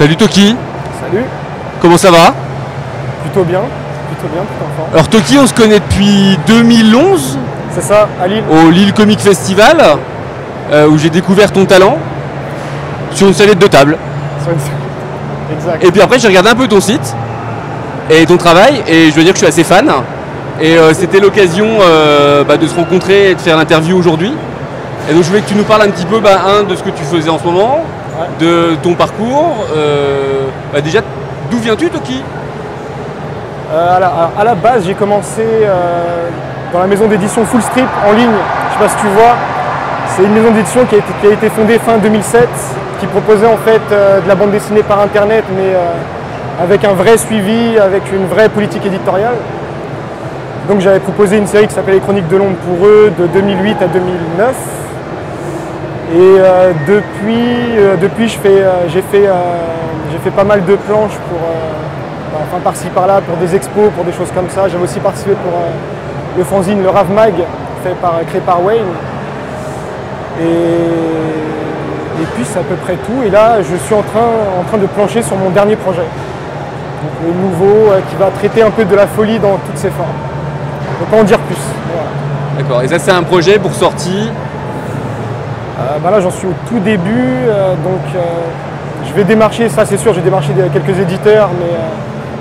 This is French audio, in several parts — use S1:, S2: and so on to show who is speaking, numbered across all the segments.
S1: Salut Toki.
S2: Salut.
S1: Comment ça va?
S2: Plutôt bien, plutôt en forme.
S1: Alors Toki, on se connaît depuis 2011.
S2: C'est ça, à Lille.
S1: Au Lille Comic Festival, où j'ai découvert ton talent sur une serviette de table.
S2: Exact.
S1: Et puis après, j'ai regardé un peu ton site et ton travail, et je dois dire que je suis assez fan. Et c'était l'occasion de se rencontrer et de faire l'interview aujourd'hui. Et donc je voulais que tu nous parles un petit peu de ce que tu faisais en ce moment,
S2: Ouais.
S1: de ton parcours. Déjà, d'où viens-tu, Toki?
S2: À la base, j'ai commencé dans la maison d'édition Full Strip en ligne. Je sais pas si tu vois. C'est une maison d'édition qui a été fondée fin 2007, qui proposait en fait de la bande dessinée par internet, mais avec un vrai suivi, avec une vraie politique éditoriale. Donc j'avais proposé une série qui s'appelait Les Chroniques de Londres pour eux de 2008 à 2009. Et depuis j'ai fait pas mal de planches pour par-ci par-là, pour des expos, pour des choses comme ça. J'avais aussi participé pour le fanzine Le Rav Mag, créé par Wayne. Et puis c'est à peu près tout. Et là, je suis en train de plancher sur mon dernier projet. Donc, le nouveau qui va traiter un peu de la folie dans toutes ses formes. Je ne peux pas en dire plus. Voilà.
S1: D'accord, et ça c'est un projet pour sortie?
S2: Là j'en suis au tout début, je vais démarcher, ça c'est sûr, j'ai démarché quelques éditeurs, mais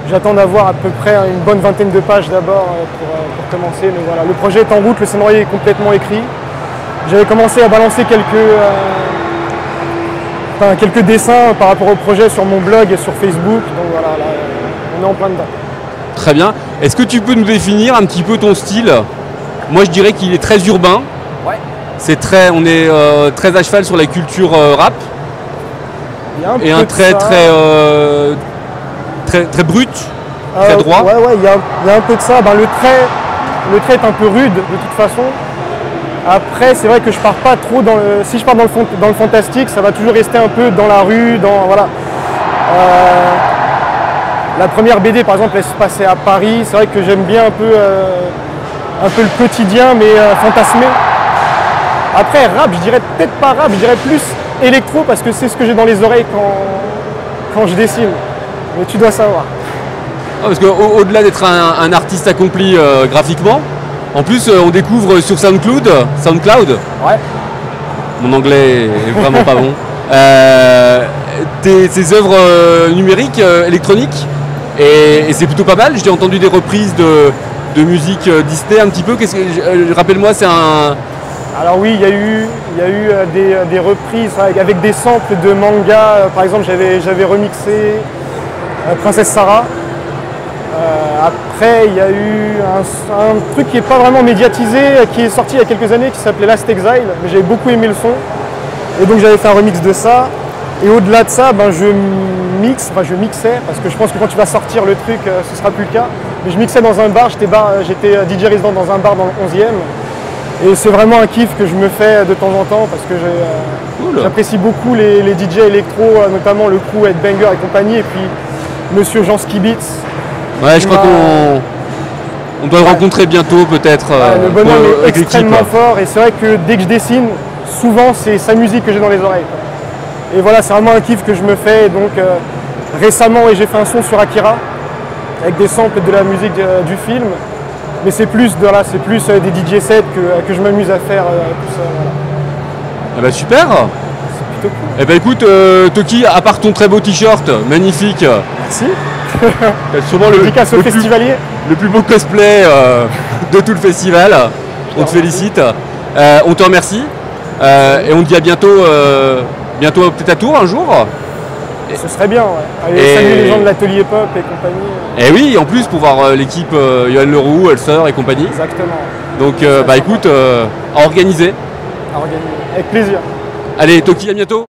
S2: j'attends d'avoir à peu près une bonne vingtaine de pages d'abord pour commencer. Mais voilà, le projet est en route, le scénario est complètement écrit. J'avais commencé à balancer quelques dessins par rapport au projet sur mon blog et sur Facebook, donc voilà, là, on est en plein dedans.
S1: Très bien. Est-ce que tu peux nous définir un petit peu ton style? Moi je dirais qu'il est très urbain.
S2: Ouais.
S1: On est très à cheval sur la culture rap.
S2: Il y a un
S1: et
S2: peu
S1: un
S2: de
S1: trait
S2: ça.
S1: très brut, très droit.
S2: Ouais, il y a un peu de ça. Le trait est un peu rude de toute façon. Après, c'est vrai que je pars pas trop si je pars dans le fantastique, ça va toujours rester un peu dans la rue, voilà. La première BD, par exemple, elle se passait à Paris. C'est vrai que j'aime bien un peu le quotidien, mais fantasmé. Après, rap, je dirais peut-être pas rap, je dirais plus électro, parce que c'est ce que j'ai dans les oreilles quand je dessine. Mais tu dois savoir.
S1: Parce qu'au-delà d'être un artiste accompli graphiquement, en plus on découvre sur SoundCloud.
S2: Ouais.
S1: Mon anglais est vraiment pas bon. Tes œuvres numériques, électroniques, et c'est plutôt pas mal. J'ai entendu des reprises de musique Disney un petit peu. Rappelle-moi, c'est un...
S2: Alors oui, il y a eu des reprises avec des samples de manga. Par exemple, j'avais remixé Princesse Sarah. Après, il y a eu un truc qui n'est pas vraiment médiatisé, qui est sorti il y a quelques années, qui s'appelait Last Exile. Mais j'avais beaucoup aimé le son. Et donc j'avais fait un remix de ça. Et au-delà de ça, je mixais, parce que je pense que quand tu vas sortir le truc, ce sera plus le cas. Mais je mixais dans un bar, j'étais DJ résident dans un bar dans le 11e. Et c'est vraiment un kiff que je me fais de temps en temps, parce que j'apprécie beaucoup les DJ électro, notamment le crew Headbanger et compagnie, et puis monsieur Jean Skibitz.
S1: Ouais, je crois qu'on doit le rencontrer bientôt peut-être.
S2: Le bonhomme est
S1: avec
S2: extrêmement
S1: l'équipe.
S2: fort, et c'est vrai que dès que je dessine, souvent c'est sa musique que j'ai dans les oreilles. Et voilà, c'est vraiment un kiff que je me fais. Et donc récemment, j'ai fait un son sur Akira, avec des samples de la musique du film. Mais c'est plus des DJ sets que je m'amuse à faire tout ça. Voilà.
S1: Super.
S2: C'est plutôt cool.
S1: Écoute, Toki, à part ton très beau t-shirt, magnifique.
S2: Merci.
S1: T'as sûrement
S2: Dédicace au festivalier.
S1: le plus beau cosplay de tout le festival. On te félicite. On te remercie. Et on te dit à bientôt, peut-être à Tours un jour.
S2: Ce serait bien, ouais. Allez, saluer les gens de l'atelier pop et compagnie.
S1: Et oui, en plus pour voir l'équipe Yoann Leroux, Elser et compagnie.
S2: Exactement.
S1: Donc écoute, à organiser.
S2: À organiser. Avec plaisir.
S1: Allez, Toki, à bientôt.